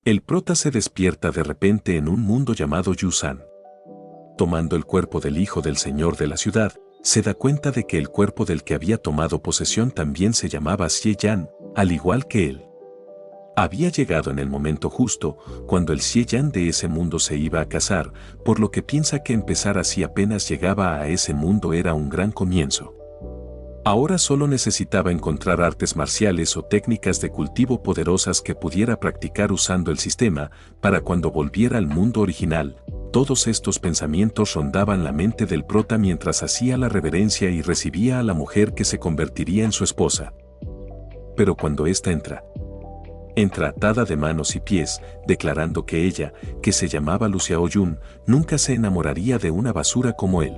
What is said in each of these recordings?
El prota se despierta de repente en un mundo llamado Yusan. Tomando el cuerpo del hijo del señor de la ciudad, se da cuenta de que el cuerpo del que había tomado posesión también se llamaba Xie-Yan, al igual que él. Había llegado en el momento justo, cuando el Xie-Yan de ese mundo se iba a casar, por lo que piensa que empezar así apenas llegaba a ese mundo era un gran comienzo. Ahora solo necesitaba encontrar artes marciales o técnicas de cultivo poderosas que pudiera practicar usando el sistema, para cuando volviera al mundo original. Todos estos pensamientos rondaban la mente del prota mientras hacía la reverencia y recibía a la mujer que se convertiría en su esposa. Pero cuando ésta entra atada de manos y pies, declarando que ella, que se llamaba Lu Xiaoyun, nunca se enamoraría de una basura como él.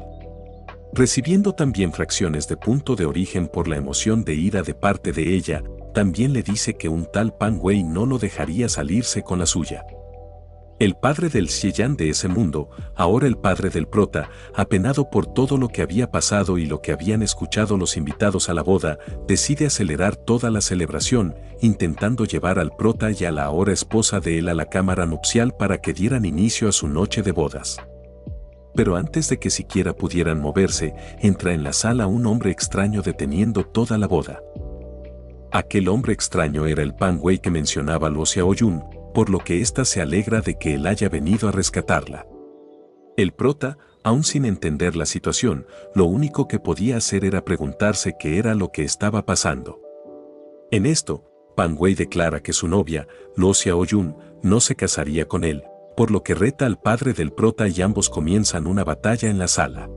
Recibiendo también fracciones de punto de origen por la emoción de ira de parte de ella, también le dice que un tal Pan Wei no lo dejaría salirse con la suya. El padre del Xie-Yan de ese mundo, ahora el padre del prota, apenado por todo lo que había pasado y lo que habían escuchado los invitados a la boda, decide acelerar toda la celebración, intentando llevar al prota y a la ahora esposa de él a la cámara nupcial para que dieran inicio a su noche de bodas. Pero antes de que siquiera pudieran moverse, entra en la sala un hombre extraño deteniendo toda la boda. Aquel hombre extraño era el Pan Wei que mencionaba Lu Xiaoyun, por lo que ésta se alegra de que él haya venido a rescatarla. El prota, aún sin entender la situación, lo único que podía hacer era preguntarse qué era lo que estaba pasando. En esto, Pan Wei declara que su novia, Lu Xiaoyun, no se casaría con él, por lo que reta al padre del prota y ambos comienzan una batalla en la sala.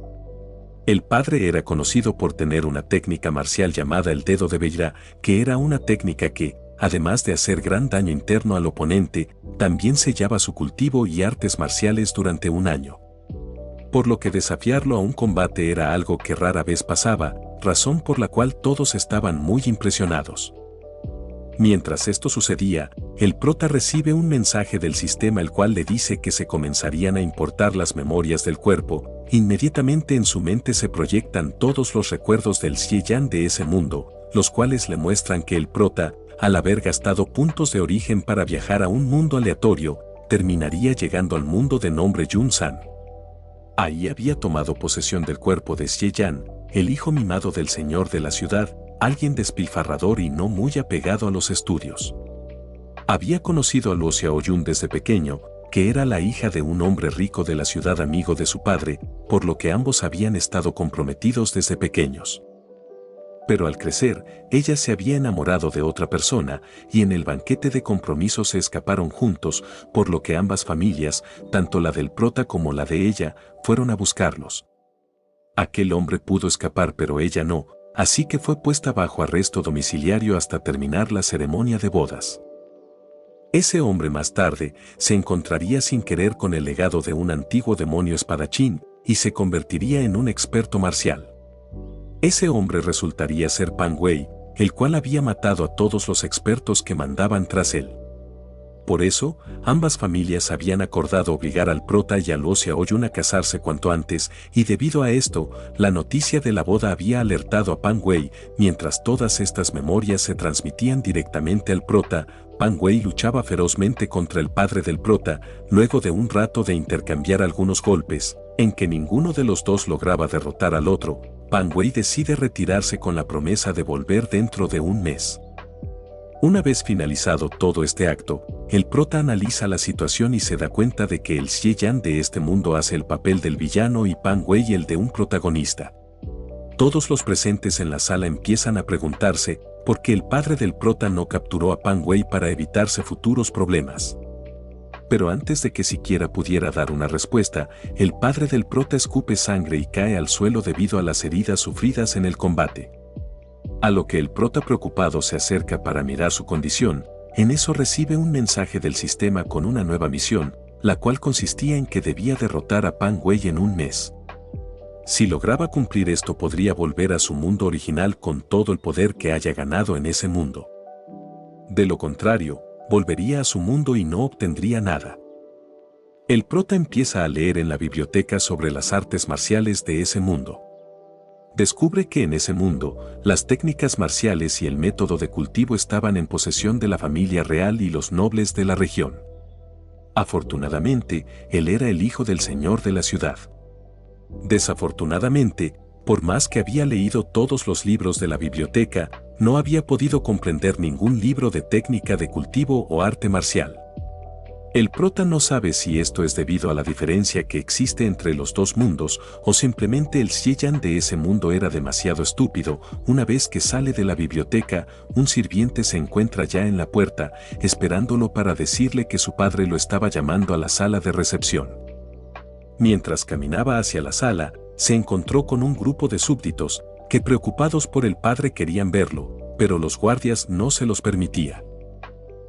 El padre era conocido por tener una técnica marcial llamada el dedo de Beira, que era una técnica que, además de hacer gran daño interno al oponente, también sellaba su cultivo y artes marciales durante un año. Por lo que desafiarlo a un combate era algo que rara vez pasaba, razón por la cual todos estaban muy impresionados. Mientras esto sucedía, el prota recibe un mensaje del sistema el cual le dice que se comenzarían a importar las memorias del cuerpo. Inmediatamente en su mente se proyectan todos los recuerdos del Xie-Yan de ese mundo, los cuales le muestran que el prota, al haber gastado puntos de origen para viajar a un mundo aleatorio, terminaría llegando al mundo de nombre Yun-San. Ahí había tomado posesión del cuerpo de Xie-Yan, el hijo mimado del señor de la ciudad, alguien despilfarrador y no muy apegado a los estudios. Había conocido a Lu Xiaoyun desde pequeño, que era la hija de un hombre rico de la ciudad amigo de su padre, por lo que ambos habían estado comprometidos desde pequeños. Pero al crecer, ella se había enamorado de otra persona y en el banquete de compromiso se escaparon juntos, por lo que ambas familias, tanto la del prota como la de ella, fueron a buscarlos. Aquel hombre pudo escapar pero ella no, así que fue puesta bajo arresto domiciliario hasta terminar la ceremonia de bodas. Ese hombre más tarde se encontraría sin querer con el legado de un antiguo demonio espadachín y se convertiría en un experto marcial. Ese hombre resultaría ser Pan Wei, el cual había matado a todos los expertos que mandaban tras él. Por eso, ambas familias habían acordado obligar al prota y a Lu Xiaoyun a casarse cuanto antes, y debido a esto, la noticia de la boda había alertado a Pan Wei. Mientras todas estas memorias se transmitían directamente al prota, Pan Wei luchaba ferozmente contra el padre del prota, luego de un rato de intercambiar algunos golpes, en que ninguno de los dos lograba derrotar al otro. Pan Wei decide retirarse con la promesa de volver dentro de un mes. Una vez finalizado todo este acto, el prota analiza la situación y se da cuenta de que el Xie-Yan de este mundo hace el papel del villano y Pan Wei el de un protagonista. Todos los presentes en la sala empiezan a preguntarse por qué el padre del prota no capturó a Pan Wei para evitarse futuros problemas. Pero antes de que siquiera pudiera dar una respuesta, el padre del prota escupe sangre y cae al suelo debido a las heridas sufridas en el combate. A lo que el prota preocupado se acerca para mirar su condición, en eso recibe un mensaje del sistema con una nueva misión, la cual consistía en que debía derrotar a Pan Wei en un mes. Si lograba cumplir esto podría volver a su mundo original con todo el poder que haya ganado en ese mundo. De lo contrario, volvería a su mundo y no obtendría nada. El prota empieza a leer en la biblioteca sobre las artes marciales de ese mundo. Descubre que en ese mundo, las técnicas marciales y el método de cultivo estaban en posesión de la familia real y los nobles de la región. Afortunadamente, él era el hijo del señor de la ciudad. Desafortunadamente, por más que había leído todos los libros de la biblioteca, no había podido comprender ningún libro de técnica de cultivo o arte marcial. El prota no sabe si esto es debido a la diferencia que existe entre los dos mundos o simplemente el Xieyan de ese mundo era demasiado estúpido. Una vez que sale de la biblioteca, un sirviente se encuentra ya en la puerta, esperándolo para decirle que su padre lo estaba llamando a la sala de recepción. Mientras caminaba hacia la sala, se encontró con un grupo de súbditos que preocupados por el padre querían verlo, pero los guardias no se los permitía.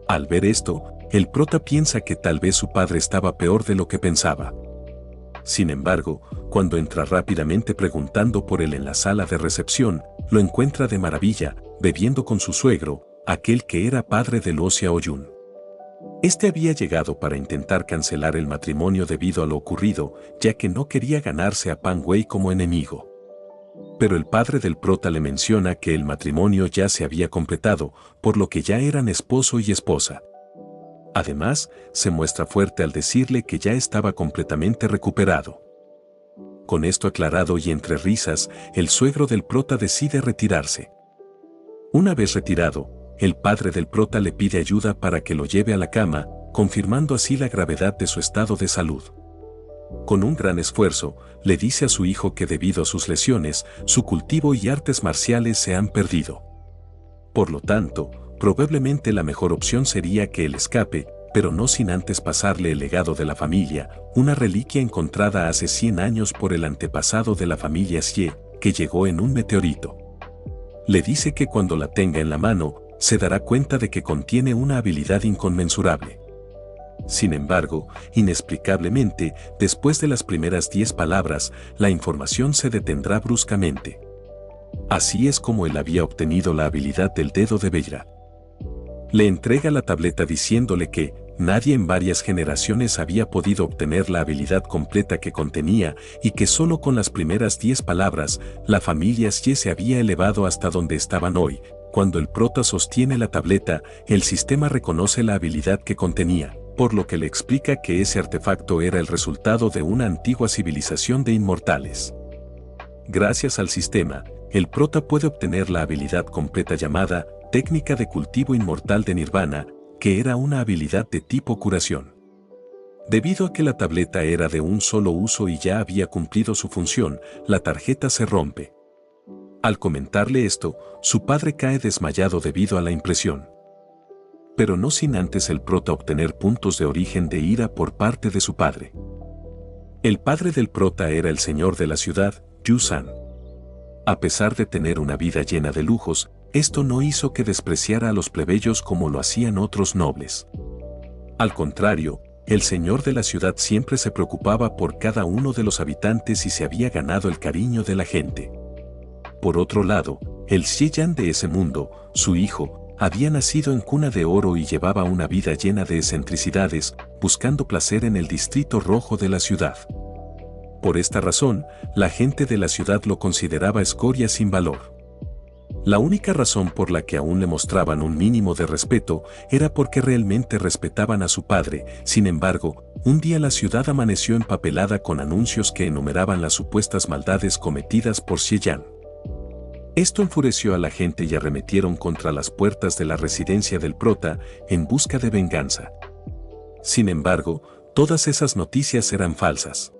Al ver esto, el prota piensa que tal vez su padre estaba peor de lo que pensaba. Sin embargo, cuando entra rápidamente preguntando por él en la sala de recepción, lo encuentra de maravilla, bebiendo con su suegro, aquel que era padre de Luo Xiaoyun. Este había llegado para intentar cancelar el matrimonio debido a lo ocurrido, ya que no quería ganarse a Pan Wei como enemigo. Pero el padre del prota le menciona que el matrimonio ya se había completado, por lo que ya eran esposo y esposa. Además, se muestra fuerte al decirle que ya estaba completamente recuperado. Con esto aclarado y entre risas, el suegro del prota decide retirarse. Una vez retirado, el padre del prota le pide ayuda para que lo lleve a la cama, confirmando así la gravedad de su estado de salud. Con un gran esfuerzo, le dice a su hijo que debido a sus lesiones, su cultivo y artes marciales se han perdido. Por lo tanto, probablemente la mejor opción sería que él escape, pero no sin antes pasarle el legado de la familia, una reliquia encontrada hace 100 años por el antepasado de la familia Xie, que llegó en un meteorito. Le dice que cuando la tenga en la mano, se dará cuenta de que contiene una habilidad inconmensurable. Sin embargo, inexplicablemente, después de las primeras 10 palabras, la información se detendrá bruscamente. Así es como él había obtenido la habilidad del dedo de Beira. Le entrega la tableta diciéndole que nadie en varias generaciones había podido obtener la habilidad completa que contenía y que solo con las primeras 10 palabras, la familia Xie se había elevado hasta donde estaban hoy. Cuando el prota sostiene la tableta, el sistema reconoce la habilidad que contenía, por lo que le explica que ese artefacto era el resultado de una antigua civilización de inmortales. Gracias al sistema, el prota puede obtener la habilidad completa llamada Técnica de Cultivo Inmortal de Nirvana, que era una habilidad de tipo curación. Debido a que la tableta era de un solo uso y ya había cumplido su función, la tarjeta se rompe. Al comentarle esto, su padre cae desmayado debido a la impresión. Pero no sin antes el prota obtener puntos de origen de ira por parte de su padre. El padre del prota era el señor de la ciudad, Yu San. A pesar de tener una vida llena de lujos, esto no hizo que despreciara a los plebeyos como lo hacían otros nobles. Al contrario, el señor de la ciudad siempre se preocupaba por cada uno de los habitantes y se había ganado el cariño de la gente. Por otro lado, el Xieyan de ese mundo, su hijo, había nacido en cuna de oro y llevaba una vida llena de excentricidades, buscando placer en el distrito rojo de la ciudad. Por esta razón, la gente de la ciudad lo consideraba escoria sin valor. La única razón por la que aún le mostraban un mínimo de respeto era porque realmente respetaban a su padre. Sin embargo, un día la ciudad amaneció empapelada con anuncios que enumeraban las supuestas maldades cometidas por Xieyan. Esto enfureció a la gente y arremetieron contra las puertas de la residencia del prota en busca de venganza. Sin embargo, todas esas noticias eran falsas.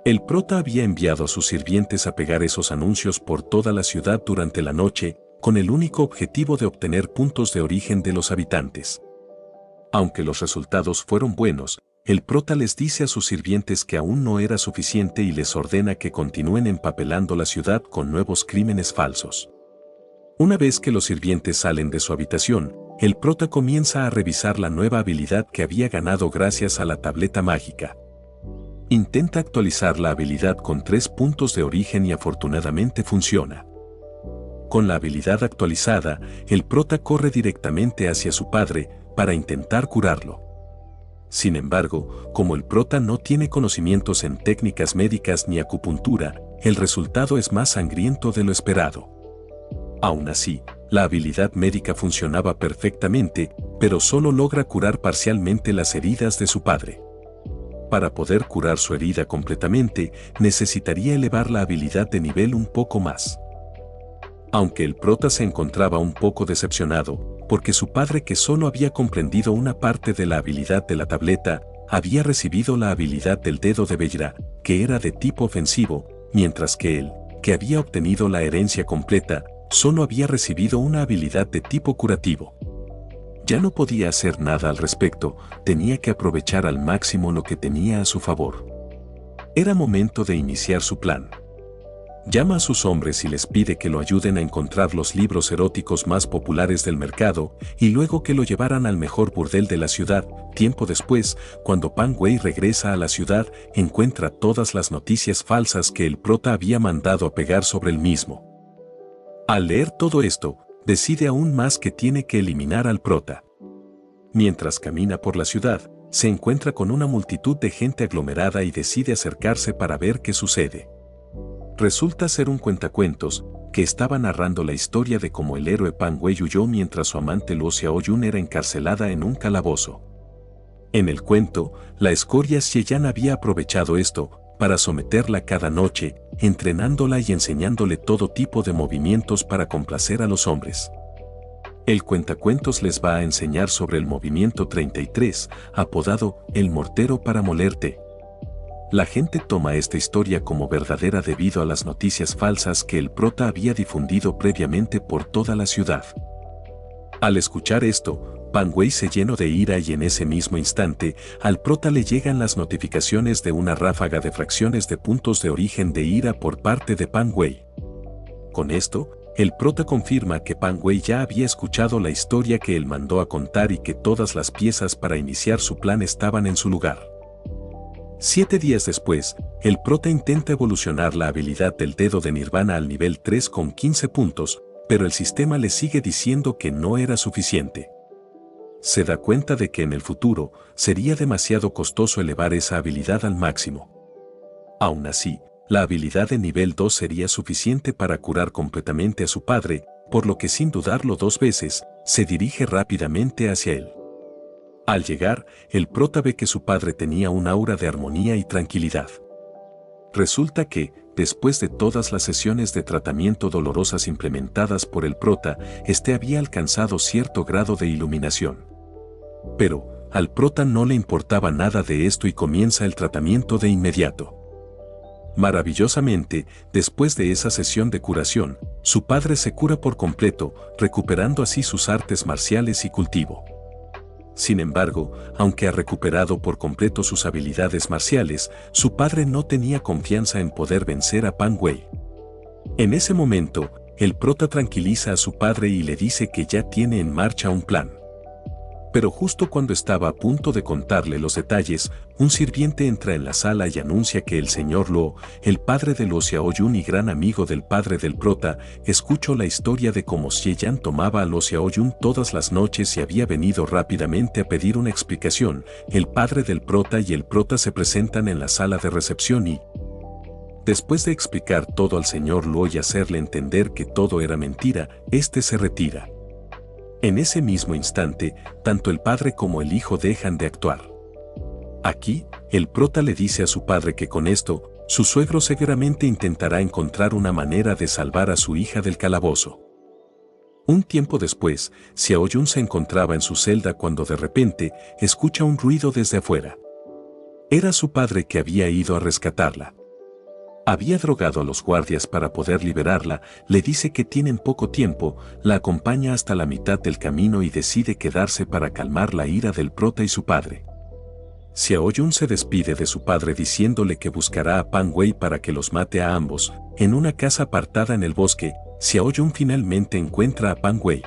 El prota había enviado a sus sirvientes a pegar esos anuncios por toda la ciudad durante la noche, con el único objetivo de obtener puntos de origen de los habitantes. Aunque los resultados fueron buenos, el prota les dice a sus sirvientes que aún no era suficiente y les ordena que continúen empapelando la ciudad con nuevos crímenes falsos. Una vez que los sirvientes salen de su habitación, el prota comienza a revisar la nueva habilidad que había ganado gracias a la tableta mágica. Intenta actualizar la habilidad con 3 puntos de origen y afortunadamente funciona. Con la habilidad actualizada, el prota corre directamente hacia su padre para intentar curarlo. Sin embargo, como el prota no tiene conocimientos en técnicas médicas ni acupuntura, el resultado es más sangriento de lo esperado. Aún así, La habilidad médica funcionaba perfectamente, pero solo logra curar parcialmente las heridas de su padre. Para poder curar su herida completamente, necesitaría elevar la habilidad de nivel un poco más. Aunque el prota se encontraba un poco decepcionado, porque su padre, que solo había comprendido una parte de la habilidad de la tableta, había recibido la habilidad del dedo de Bejra, que era de tipo ofensivo, mientras que él, que había obtenido la herencia completa, solo había recibido una habilidad de tipo curativo. Ya no podía hacer nada al respecto, tenía que aprovechar al máximo lo que tenía a su favor. Era momento de iniciar su plan. Llama a sus hombres y les pide que lo ayuden a encontrar los libros eróticos más populares del mercado y luego que lo llevaran al mejor burdel de la ciudad. Tiempo después, cuando Pan Wei regresa a la ciudad, encuentra todas las noticias falsas que el prota había mandado a pegar sobre él mismo. Al leer todo esto, decide aún más que tiene que eliminar al prota. Mientras camina por la ciudad, se encuentra con una multitud de gente aglomerada y decide acercarse para ver qué sucede. Resulta ser un cuentacuentos que estaba narrando la historia de cómo el héroe Pan Wei huyó mientras su amante Luo Xiaoyun era encarcelada en un calabozo. En el cuento, la escoria Xieyan había aprovechado esto para someterla cada noche, entrenándola y enseñándole todo tipo de movimientos para complacer a los hombres. El cuentacuentos les va a enseñar sobre el movimiento 33, apodado el mortero para molerte. La gente toma esta historia como verdadera debido a las noticias falsas que el prota había difundido previamente por toda la ciudad. Al escuchar esto, Pan Wei se llenó de ira y en ese mismo instante, al prota le llegan las notificaciones de una ráfaga de fracciones de puntos de origen de ira por parte de Pan Wei. Con esto, el prota confirma que Pan Wei ya había escuchado la historia que él mandó a contar y que todas las piezas para iniciar su plan estaban en su lugar. 7 días después, el prota intenta evolucionar la habilidad del dedo de Nirvana al nivel 3 con 15 puntos, pero el sistema le sigue diciendo que no era suficiente. Se da cuenta de que en el futuro sería demasiado costoso elevar esa habilidad al máximo. Aún así, la habilidad de nivel 2 sería suficiente para curar completamente a su padre, por lo que sin dudarlo 2 veces, se dirige rápidamente hacia él. Al llegar, el prota ve que su padre tenía un aura de armonía y tranquilidad. Resulta que, después de todas las sesiones de tratamiento dolorosas implementadas por el prota, este había alcanzado cierto grado de iluminación. Pero, al prota no le importaba nada de esto y comienza el tratamiento de inmediato. Maravillosamente, después de esa sesión de curación, su padre se cura por completo, recuperando así sus artes marciales y cultivo. Sin embargo, aunque ha recuperado por completo sus habilidades marciales, su padre no tenía confianza en poder vencer a Pan Wei. En ese momento, el prota tranquiliza a su padre y le dice que ya tiene en marcha un plan. Pero justo cuando estaba a punto de contarle los detalles, un sirviente entra en la sala y anuncia que el señor Luo, el padre de Luo Xiaoyun y gran amigo del padre del prota, escuchó la historia de cómo Xieyan tomaba a Luo Xiaoyun todas las noches y había venido rápidamente a pedir una explicación. El padre del prota y el prota se presentan en la sala de recepción y, después de explicar todo al señor Luo y hacerle entender que todo era mentira, este se retira. En ese mismo instante, tanto el padre como el hijo dejan de actuar. Aquí, el prota le dice a su padre que con esto, su suegro seguramente intentará encontrar una manera de salvar a su hija del calabozo. Un tiempo después, Xiaoyun se encontraba en su celda cuando de repente, escucha un ruido desde afuera. Era su padre que había ido a rescatarla. Había drogado a los guardias para poder liberarla, le dice que tienen poco tiempo, la acompaña hasta la mitad del camino y decide quedarse para calmar la ira del prota y su padre. Xiaoyun se despide de su padre diciéndole que buscará a Pan Wei para que los mate a ambos. En una casa apartada en el bosque, Xiaoyun finalmente encuentra a Pan Wei.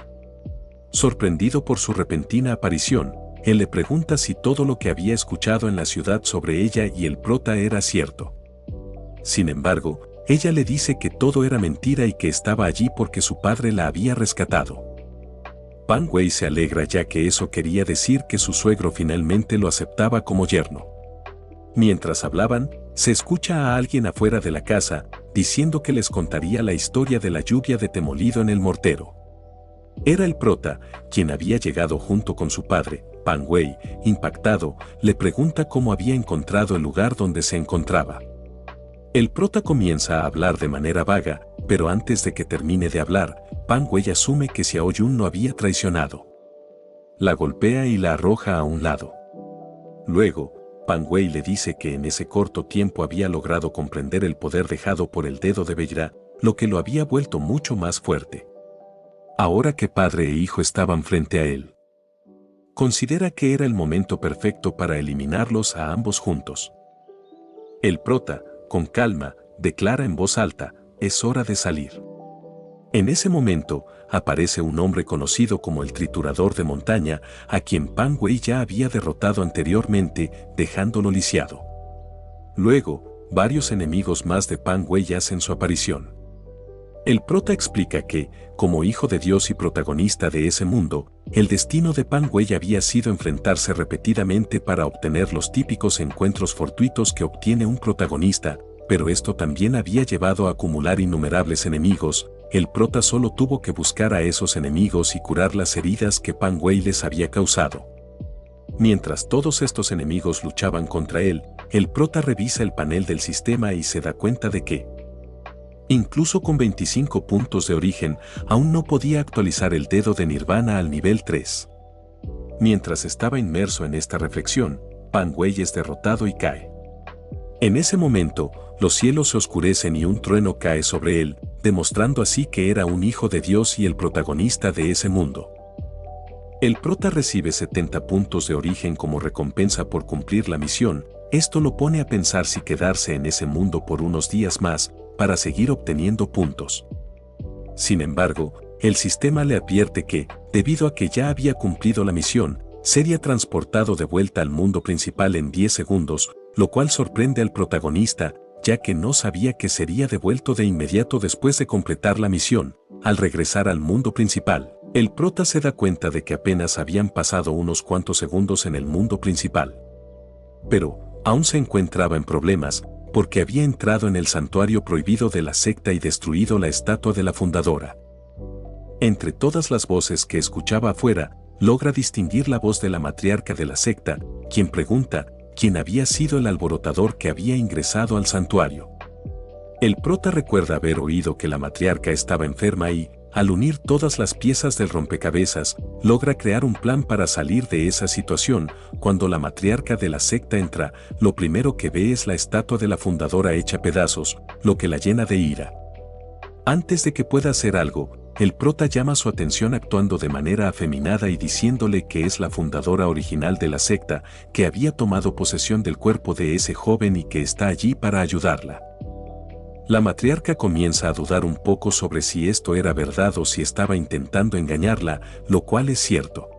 Sorprendido por su repentina aparición, él le pregunta si todo lo que había escuchado en la ciudad sobre ella y el prota era cierto. Sin embargo, ella le dice que todo era mentira y que estaba allí porque su padre la había rescatado. Pan Wei se alegra ya que eso quería decir que su suegro finalmente lo aceptaba como yerno. Mientras hablaban, se escucha a alguien afuera de la casa, diciendo que les contaría la historia de la lluvia de té molido en el mortero. Era el prota, quien había llegado junto con su padre. Pan Wei, impactado, le pregunta cómo había encontrado el lugar donde se encontraba. El prota comienza a hablar de manera vaga, pero antes de que termine de hablar, Pan Wei asume que Xiao Yun no había traicionado. La golpea y la arroja a un lado. Luego, Pan Wei le dice que en ese corto tiempo había logrado comprender el poder dejado por el dedo de Beira, lo que lo había vuelto mucho más fuerte. Ahora que padre e hijo estaban frente a él, considera que era el momento perfecto para eliminarlos a ambos juntos. El prota, con calma, declara en voz alta, es hora de salir. En ese momento, aparece un hombre conocido como el Triturador de Montaña, a quien Pan Wei ya había derrotado anteriormente, dejándolo lisiado. Luego, varios enemigos más de Pan Wei hacen su aparición. El prota explica que, como hijo de Dios y protagonista de ese mundo, el destino de Pan Wei había sido enfrentarse repetidamente para obtener los típicos encuentros fortuitos que obtiene un protagonista, pero esto también había llevado a acumular innumerables enemigos. El prota solo tuvo que buscar a esos enemigos y curar las heridas que Pan Wei les había causado. Mientras todos estos enemigos luchaban contra él, el prota revisa el panel del sistema y se da cuenta de que, incluso con 25 puntos de origen, aún no podía actualizar el dedo de Nirvana al nivel 3. Mientras estaba inmerso en esta reflexión, Pan Wei es derrotado y cae. En ese momento, los cielos se oscurecen y un trueno cae sobre él, demostrando así que era un hijo de Dios y el protagonista de ese mundo. El prota recibe 70 puntos de origen como recompensa por cumplir la misión. Esto lo pone a pensar si quedarse en ese mundo por unos días más, para seguir obteniendo puntos. Sin embargo, el sistema le advierte que, debido a que ya había cumplido la misión, sería transportado de vuelta al mundo principal en 10 segundos, lo cual sorprende al protagonista, ya que no sabía que sería devuelto de inmediato después de completar la misión. Al regresar al mundo principal, el prota se da cuenta de que apenas habían pasado unos cuantos segundos en el mundo principal. Pero, aún se encontraba en problemas, porque había entrado en el santuario prohibido de la secta y destruido la estatua de la fundadora. Entre todas las voces que escuchaba afuera, logra distinguir la voz de la matriarca de la secta, quien pregunta quién había sido el alborotador que había ingresado al santuario. El prota recuerda haber oído que la matriarca estaba enferma y, al unir todas las piezas del rompecabezas, logra crear un plan para salir de esa situación. Cuando la matriarca de la secta entra, lo primero que ve es la estatua de la fundadora hecha pedazos, lo que la llena de ira. Antes de que pueda hacer algo, el prota llama su atención actuando de manera afeminada y diciéndole que es la fundadora original de la secta, que había tomado posesión del cuerpo de ese joven y que está allí para ayudarla. La matriarca comienza a dudar un poco sobre si esto era verdad o si estaba intentando engañarla, lo cual es cierto.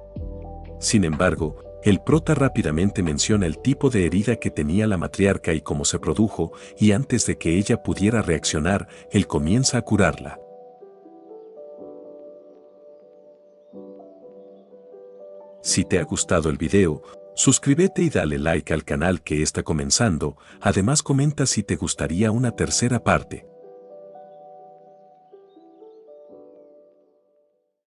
Sin embargo, el prota rápidamente menciona el tipo de herida que tenía la matriarca y cómo se produjo, y antes de que ella pudiera reaccionar, él comienza a curarla. Si te ha gustado el video, suscríbete y dale like al canal que está comenzando. Además comenta si te gustaría una tercera parte.